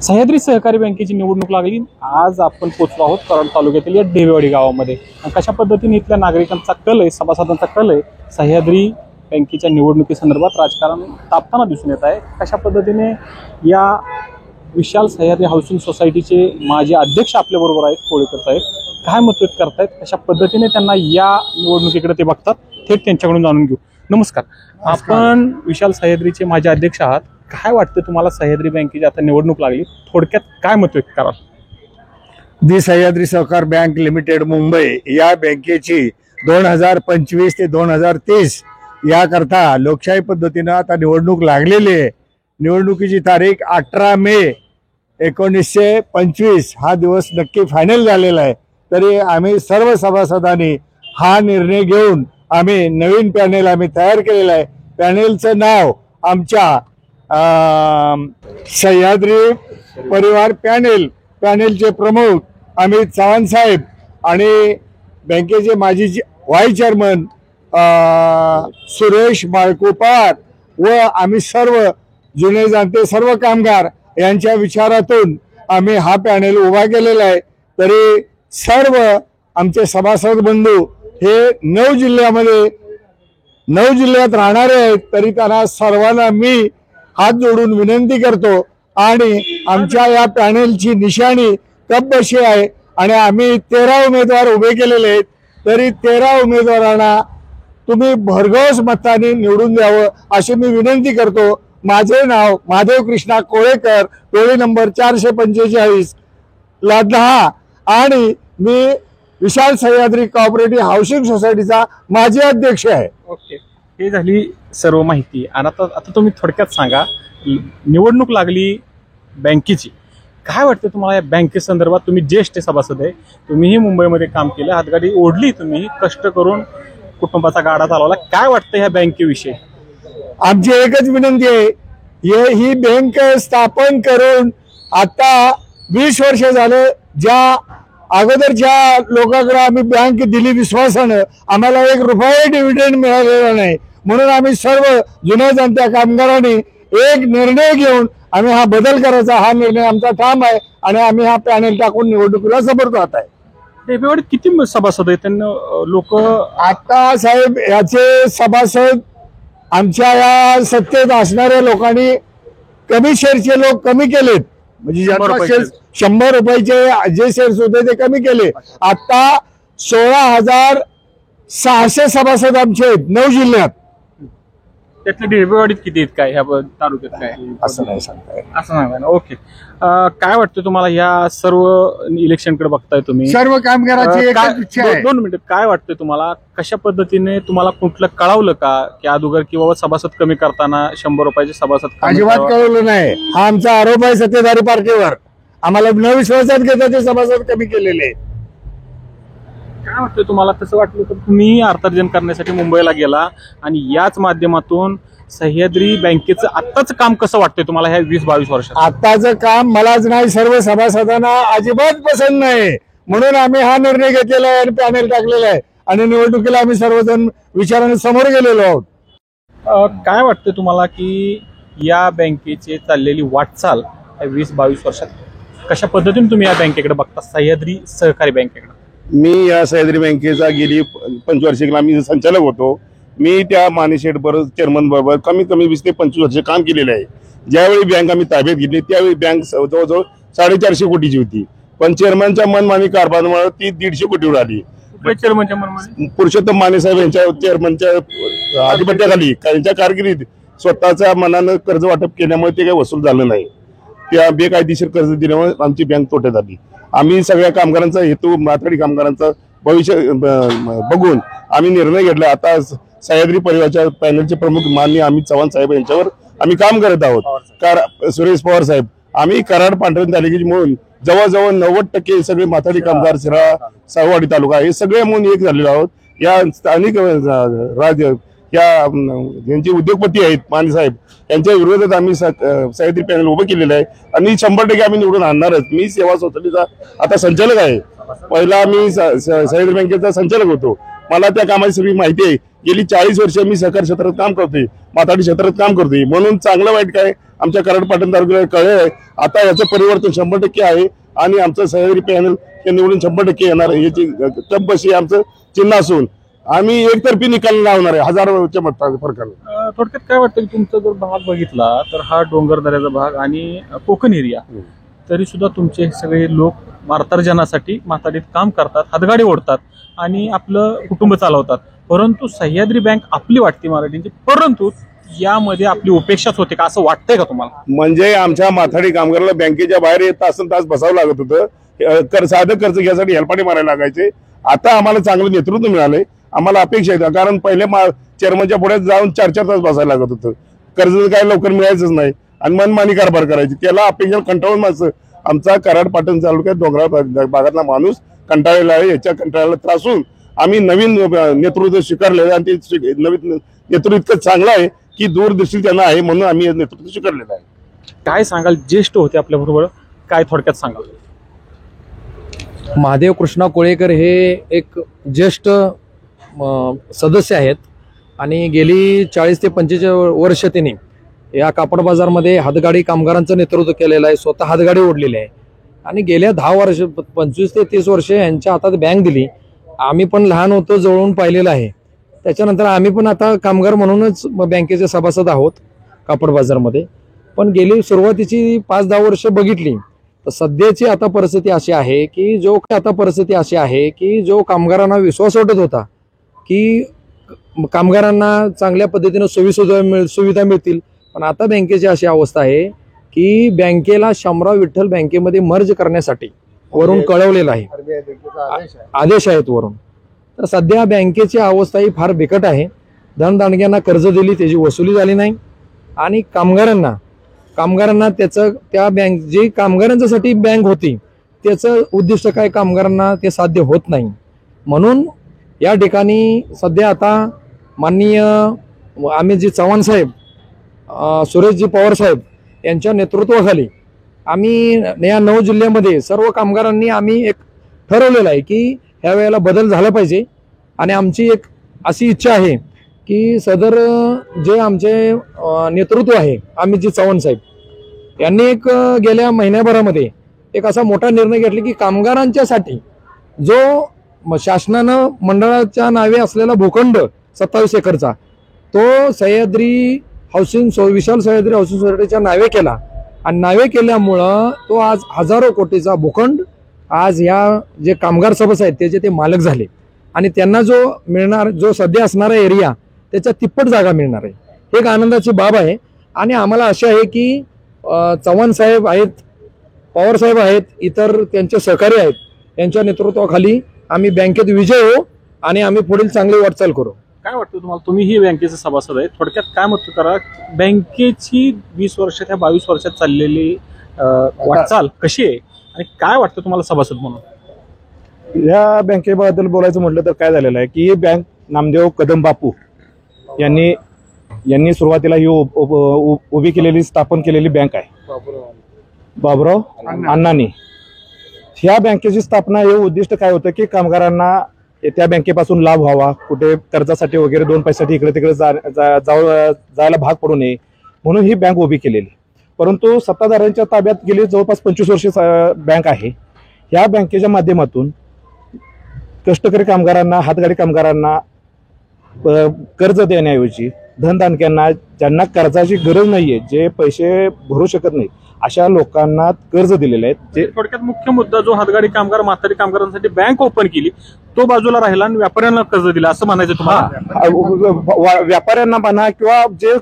सह्याद्री सहकारी बँकेची निवडणूक लागली। आज आपण पोहोचलो आहोत कराड तालुक्यातील या ढेवेवाडी गावामध्ये। कशा पद्धतीने इथल्या नागरिकांचा कल आहे, सभासदांचा कल आहे, सह्याद्री बँकेच्या निवडणुकीसंदर्भात राजकारण तापताना दिसून येत आहे। कशा पद्धतीने या विशाल सह्याद्री हाऊसिंग सोसायटीचे माजी अध्यक्ष आपल्या बरोबर आहेत, कोळेकर साहेब, काय मत व्यक्त करतायत, कशा पद्धतीने त्यांना या निवडणुकीकडे ते बघतात, थेट त्यांच्याकडून जाणून घेऊ। नमस्कार, आपण विशाल सह्याद्रीचे माजी अध्यक्ष आहात। काय वाटतं तुम्हाला, सह्याद्री बँकेची आता निवडणूक लागली, थोडक्यात काय मत व्यक्त कराल? दी सह्याद्री सहकार बँक लिमिटेड मुंबई या बँकेची 2025 ते 2030 याकरता लोकशाही पद्धतीने आता निवडणूक लागलेली आहे। निवडणुकीची तारीख 18 मे 1925 हा दिवस नक्की फायनल झालेला आहे। तरी आम्ही सर्व सभासदांनी हा निर्णय घेऊन आम्ही नवीन पॅनेल आम्ही तयार केलेला आहे। पॅनेलचं नाव आमच्या सह्याद्री परिवार पॅनेलचे प्रमुख अमित चव्हाण साहेब आणि बँकेचे माजी व्हाईस चेअरमन सुरेश माळकोपार व आम्ही सर्व जुने जाणते सर्व कामगार यांच्या विचारातून आम्ही हा पॅनेल उभा केलेला आहे। तरी सर्व आमचे सभासद बंधू हे 9 जिल्ह्यात राहणारे आहेत। तरी त्यांना सर्वांना मी हात जोडून विनंती करतो आणि आमच्या या पॅनेलची निशाणी कपबशी आहे आणि आम्ही 13 उमेदवार उभे केलेले आहेत। तरी 13 उमेदवारांना तुम्ही भरघोस मताने निवडून द्यावं अशी मी विनंती करतो। माझे नाव महादेव कृष्णा कोळेकर, टोळी नंबर 445 ला 10 आणि मी विशाल सह्याद्री कोऑपरेटिव्ह हाऊसिंग सोसायटीचा माजी अध्यक्ष आहे। ओके, हे झाली सर्व माहिती। आणि आता तुम्ही थोडक्यात सांगा, निवडणूक लागली बँकेची, काय वाटतं तुम्हाला या बँकेसंदर्भात? तुम्ही ज्येष्ठ सभासद आहे, तुम्हीही मुंबईमध्ये काम केलं, हातगाडी ओढली, तुम्ही कष्ट करून कुटुंबाचा गाडा चालवला, काय वाटतं ह्या बँकेविषयी? आमची एकच विनंती आहे, ही बँक स्थापन करून आता 20 वर्ष झालं। ज्या अगोदरच्या लोकांकडे आम्ही बँक दिली विश्वासानं, आम्हाला 1 रुपया डिव्हिडंड मिळालेला नाही। म्हणून आम्ही सर्व जुन्या जाणत्या कामगारांनी एक निर्णय घेऊन आम्ही हा बदल करायचा, हा निर्णय आमचा ठाम आहे आणि आम्ही हा पॅनेल टाकून निवडणुकीला समोर जात आहे। ढेवेवाडीत किती सभासद आहेत त्यांना लोक? आता साहेब याचे सभासद आमच्या या सत्तेत असणाऱ्या लोकांनी कमी शेअरचे लोक कमी केलेत, म्हणजे 100 रुपयाचे जे शेअर्स होते ते कमी केले। आता 16,600 सभासद आमचे आहेत 9 जिल्ह्यात। त्यातले ढेवेवाडीत किती आहेत, काय ह्या तालुक्यात काय? असं नाही सांगताय, असं नाही ना। ओके, काय वाटतं तुम्हाला, या सर्व इलेक्शनकडे बघताय तुम्ही, सर्व कामगारांची एकच इच्छा आहे। 2 मिनिट, काय वाटतं तुम्हाला, कशा पद्धतीने तुम्हाला कुठलं कळवलं का की अगोदर की बाबा सभासद कमी करताना 100 रुपयाचे सभासद? अजिबात कळवलं नाही, हा आमचा आरोप आहे सत्तेधारी पार्टीवर। आम्हाला न विश्वासात घेता ते सभासद कमी केलेले। काय वाटतं तुम्हाला? तसं वाटलं तर तुम्ही अर्थार्जन करण्यासाठी मुंबईला गेला आणि याच माध्यमातून सह्याद्री बँकेचं आत्ताच काम कसं वाटतंय तुम्हाला ह्या 20-22 वर्षात? आताचं काम मलाच नाही, सर्व सभासदांना अजिबात पसंत नाही, म्हणून आम्ही हा निर्णय घेतलेला आहे आणि पॅनेल टाकलेला आहे आणि निवडणुकीला आम्ही सर्वजण विचाराने समोर गेलेलो आहोत। काय वाटतं तुम्हाला की या बँकेची चाललेली वाटचाल या 20-22 वर्षात कशा पद्धतीने तुम्ही या बँकेकडे बघता, सह्याद्री सहकारी बँकेकडे? मी या सह्याद्री बँकेचा गेली 25 वर्षाला मी संचालक होतो। मी त्या मानेशेठ बरोबर चेअरमन बरोबर कमीत कमी 20 ते 25 वर्ष काम केलेले आहे। ज्यावेळी बँक आम्ही ताब्यात घेतली त्यावेळी बँक जवळजवळ 450 कोटीची होती, पण चेअरमनच्या मनमानी कारभारामुळे ती 150 कोटीवर आली। चेअरमनच्या मनमानी? पुरुषोत्तम माने साहेब यांच्या चेअरमनच्या आधिपत्याखाली त्यांच्या कारकिर्दीत स्वतःच्या मनानं कर्ज वाटप केल्यामुळे ते काही वसूल झालं नाही। त्या बेकायदेशीर कर्ज दिल्यामुळे आमची बँक तोट्यात आली। आम्ही सगळ्या कामगारांचा हेतू, माथाडी कामगारांचा भविष्य बघून आम्ही निर्णय घेतला। आता सह्याद्री परिवारच्या पॅनलचे प्रमुख माननीय अमित चव्हाण साहेब यांच्यावर आम्ही काम करत आहोत। सुरेश पवार साहेब, आम्ही कराड पांढरण तालुक्याची म्हणून जवळजवळ 90% सगळे माथाडी कामगार, शिराळा, साववाडी तालुका हे सगळे म्हणून एक झालेलो आहोत। या स्थानिक यांचे उद्योगपती आहेत माने साहेब, यांच्या विरोधात आम्ही सह्याद्री पॅनल उभं केलेलं आहे आणि 100% आम्ही निवडून आणणारच। मी सेवा सोसायटीचा आता संचालक आहे, पहिला मी सह्याद्री बँकेचा संचालक होतो। मला त्या कामाची सगळी माहिती आहे। गेली 40 वर्ष मी सहकार क्षेत्रात काम करतोय, माथाडी क्षेत्रात काम करतोय, म्हणून चांगलं वाईट काय आमच्या कराड पाटण तालुक्याला कळले. आता याचं परिवर्तन 100% आहे आणि आमचं सह्याद्री पॅनल हे निवडून 100% येणार आहे. याची कब्बशी आमचं चिन्ह असून आम्ही एकतर्फी निकाल लावणार आहे हजारोच्या फरकाने. थोडक्यात काय वाटतं की तुमचा जर भाग बघितला तर हा डोंगरदऱ्याचा भाग आणि कोकण एरिया, तरी सुद्धा तुमचे सगळे लोक मार्तर्जनासाठी माथाडीत काम करतात, हातगाडी ओढतात आणि आपलं कुटुंब चालवतात. परंतु सह्याद्री बँक आपली वाटते मराठींची, परंतु यामध्ये आपली उपेक्षाच होते का असं वाटतंय का तुम्हाला? म्हणजे आमच्या माथाडी कामगाराला बँकेच्या बाहेर तास बसावं लागत होतं. साधं कर्ज घ्यायसाठी हेलपाटे मारायला लागायचे. आता आम्हाला चांगलं नेतृत्व मिळालंय. आम्हाला अपेक्षा आहे, कारण पहिले चेअरमनच्या पुढे जाऊन 4-4 तास बसायला लागत होतं. कर्ज काय लवकर मिळायचंच नाही आणि मनमानी कारभार करायची. त्याला अपेक्षा कंटाळून माणसं आमचा कराड पाटण तालुक्यात डोंगराळ भागातला माणूस कंटाळलेला आहे. याच्या कंटाळ्याला त्रासून आम्ही नवीन नेतृत्व स्वीकारलेलं आहे आणि ते नवीन नेतृत्व इतकं चांगलं आहे की दूरदृष्टी त्यांना आहे, म्हणून आम्ही नेतृत्व स्वीकारलेलं आहे. काय सांगाल, ज्येष्ठ होते आपल्या बरोबर, काय थोडक्यात सांगाल? महादेव कृष्णा कोळेकर हे एक ज्येष्ठ सदस्य आहेत आणि गेली 40 ते 45 वर्ष त्यांनी या कापड बाजारमध्ये हातगाडी कामगारांचं नेतृत्व केलेलं आहे. स्वतः हातगाडी ओढलेली आहे आणि गेल्या 10 वर्ष 25 ते 30 वर्ष यांच्या हातात बँक दिली. आम्ही पण लहान होतो, जवळून पाहिलेलं आहे. त्याच्यानंतर आम्ही पण आता कामगार म्हणूनच बँकेचे सभासद आहोत कापड बाजारमध्ये. पण गेली सुरुवातीची 5-10 वर्ष बघितली तर सध्याची आता परिस्थिती अशी आहे की जो कामगारांना विश्वास वाटत होता की कामगारांना चांगल्या पद्धतीने सुविधा मिळतील, पण आता बँकेची अशी अवस्था आहे की बँकेला शामराव विठ्ठल बँकेमध्ये मर्ज करण्यासाठी वरून कळवलेलं आहे, आदेश आहेत वरून. तर सध्या बँकेची अवस्था ही फार बिकट आहे. धनदांडग्यांना कर्ज दिली, त्याची वसुली झाली नाही आणि कामगारांना त्याचं त्या बँक जी कामगारांच्यासाठी बँक होती त्याचं उद्दिष्ट काय कामगारांना ते साध्य होत नाही. म्हणून या ठिकाणी सध्या आता माननीय अमितजी चव्हाण साहेब, सुरेशजी पवार साहेब यांच्या नेतृत्वाखाली आम्ही या 9 जिल्ह्यामध्ये सर्व कामगारांनी आम्ही एक ठरवलेलं आहे की ह्या वेळेला बदल झाला पाहिजे. आणि आमची एक अशी इच्छा आहे की सदर जे आमचे नेतृत्व आहे अमितजी चव्हाण साहेब यांनी एक गेल्या महिन्याभरामध्ये एक असा मोठा निर्णय घेतला की कामगारांच्यासाठी जो शासनानं मंडळाच्या नावे असलेला भूखंड 27 एकरचा तो सह्याद्री विशाल सह्याद्री हाऊसिंग सोसायटीच्या नावे केला आणि नावे केल्यामुळं तो आज हजारो कोटीचा भूखंड आज ह्या जे कामगार सभास आहेत त्याचे ते मालक झाले आणि त्यांना जो सध्या असणारा एरिया त्याच्या तिप्पट जागा मिळणार आहे. हे एक आनंदाची बाब आहे. आणि आम्हाला अशी आहे की चव्हाण साहेब आहेत, पवार साहेब आहेत, इतर त्यांचे सहकारी आहेत, यांच्या नेतृत्वाखाली आम्ही बँकेत विजय होऊ आणि आम्ही पुढील चांगली वाटचाल करू. काय वाटतं तुम्हाला? तुम्ही ही बँकेचे सभासद आहे, थोडक्यात काय मत करा, बँकेची 20 वर्ष त्या 22 वर्षात चाललेली वाटचाल कशी आहे आणि काय वाटतं तुम्हाला सभासद म्हणून? या बँकेबद्दल बोलायचं म्हटलं तर काय झालेलं आहे की ही बँक नामदेव कदम बापू यांनी सुरुवातीला ही उभी केलेली स्थापन केलेली बँक आहे. बाबुराव अण्णांनी ह्या बँकेची स्थापना हे उद्दिष्ट काय होतं की कामगारांना त्या बँकेपासून लाभ व्हावा, कुठे कर्जासाठी वगैरे 2 पैशासाठी इकडे तिकडे जायला भाग पडू नये म्हणून ही बँक उभी केलेली. परंतु सत्ताधाऱ्यांच्या ताब्यात गेली जवळपास 25 वर्षे बँक आहे. ह्या बँकेच्या माध्यमातून कष्टकरी कामगारांना, हातगाडी कामगारांना कर्ज देण्याऐवजी धनदानक्यांना, ज्यांना कर्जाची गरज नाहीये, जे पैसे भरू शकत नाहीत, अशा लोकांना कर्ज दिलेले आहेत. जे थोडक्यात मुख्य मुद्दा जो हातगाडी कामगार, माथाडी कामगारांसाठी बँक ओपन केली तो बाजूला राहिला आणि व्यापाऱ्यांना कर्ज दिलं असं म्हणायचं तुम्हाला? व्यापाऱ्यांना म्हणा किंवा जे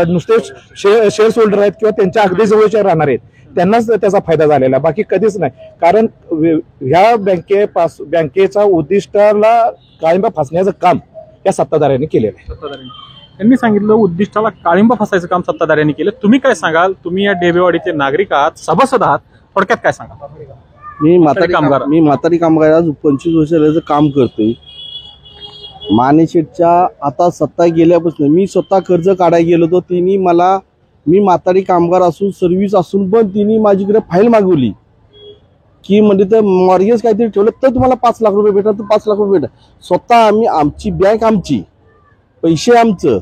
नुसते शेअर्स होल्डर आहेत किंवा त्यांच्या अगदी जवळचे राहणार आहेत त्यांनाच त्याचा फायदा झालेला, बाकी कधीच नाही. कारण ह्या बँकेचा उद्दिष्टाला काळिंबा फासण्याचं काम या सत्ताधाऱ्यांनी केलेलं आहे. त्यांनी सांगितलं उद्दिष्टाला काळिंबा फासायचं काम सत्ताधाऱ्यांनी केलं. तुम्ही काय सांगाल? तुम्ही या डेबेवाडीचे नागरिक आहात, सभासद आहात, थोडक्यात काय सांगाल? मी म्हातारी कामगार आज 25 वर्षाचं काम करतोय. मानेशेठच्या आता सत्ता गेल्यापासून मी स्वतः कर्ज काढायला गेलो होतो. तिने मला, मी म्हातारी कामगार असून सर्व्हिस असून पण तिने माझीकडे फाईल मागवली की म्हणजे तर मॉर्गेज काहीतरी ठेवलं तर तुम्हाला 5 लाख रुपये भेटणार, तर 5 लाख रुपये भेटणार. स्वतः आम्ही, आमची बँक आमची, पैसे आमचं,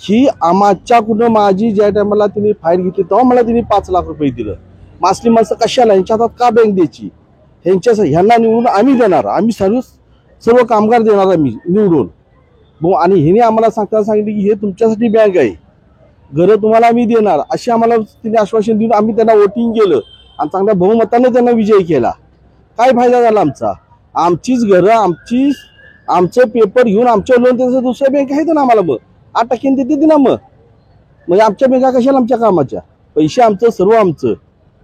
ही आमच्याकडून माझी ज्या टायमाला तिने फाईल घेतली तेव्हा मला तिने 5 लाख रुपये दिलं. मासली माणसं कशाला यांच्या हातात का बँक द्यायची, ह्यांना निवडून आम्ही देणार, आम्ही सर्व कामगार देणार आम्ही निवडून. आणि हिने आम्हाला सांगितलं की हे तुमच्यासाठी बँक आहे, घरं तुम्हाला आम्ही देणार, अशी आम्हाला तिने आश्वासन देऊन आम्ही त्यांना वोटिंग केलं आणि चांगल्या बहुमताने त्यांना विजयी केला. काय फायदा झाला आमचा? आमचीच घरं आमचे पेपर घेऊन आमच्या लोन त्याचं दुसऱ्या बँक आहेत ना, आम्हाला मग 8% देते ना. मग म्हणजे आमच्या बँका कशाला आमच्या कामाच्या, पैसे आमचं सर्व आमचं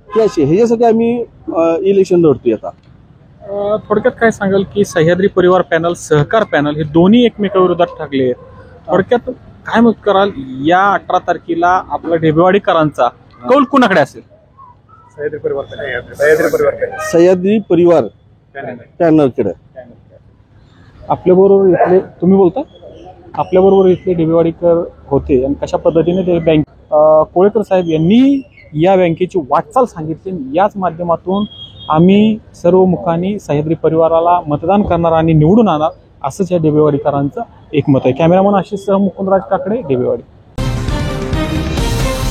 हे असे, ह्याच्यासाठी आम्ही इलेक्शन लढतोय आता. थोडक्यात काय सांगाल की सह्याद्री परिवार पॅनल, सहकार पॅनल हे दोन्ही एकमेकाविरोधात ठरले आहेत. थोडक्यात काय मत कराल, या 18 तारखेला आपला ढेबेवाडीकरांचा कौल कुणाकडे असेल? सह्याद्री परिवार पॅनलकडे. आपल्याबरोबर इथले तुम्ही बोलता, आपल्याबरोबर इथले ढेबेवाडीकर होते आणि कशा पद्धतीने ते बँक कोळेकर साहेब यांनी या बँकेची वाटचाल सांगितली. याच माध्यमातून आम्ही सर्व मुखांनी सह्याद्री परिवाराला मतदान करणार आणि निवडून आणणार, असंच या ढेबेवाडीकरांचं एकमत आहे. कॅमेरामन आशिष सह मुकुंदराज काकडे, ढेबेवाडी.